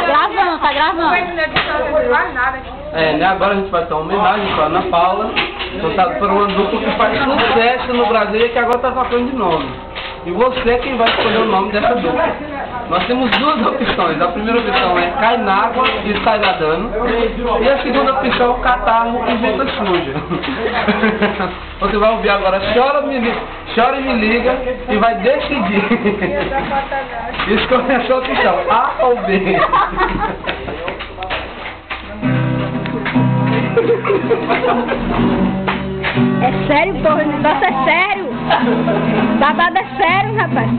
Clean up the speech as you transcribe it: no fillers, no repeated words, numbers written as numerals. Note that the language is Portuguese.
Gravando, tá gravando. Né, agora a gente vai ter uma homenagem para Ana Paula, cantada por uma dupla que faz sucesso no Brasil e que agora está trocando de nome. E você é quem vai escolher o nome dessa dupla. Nós temos duas opções. A primeira opção é Cai na Água e Sai Nadando. E a segunda opção é Catarro e Venta Suja. Você vai ouvir agora Chora e Me Liga e vai decidir. Escolha a sua opção, A ou B. É sério, porra, o negócio é sério. Babado é sério, rapaz.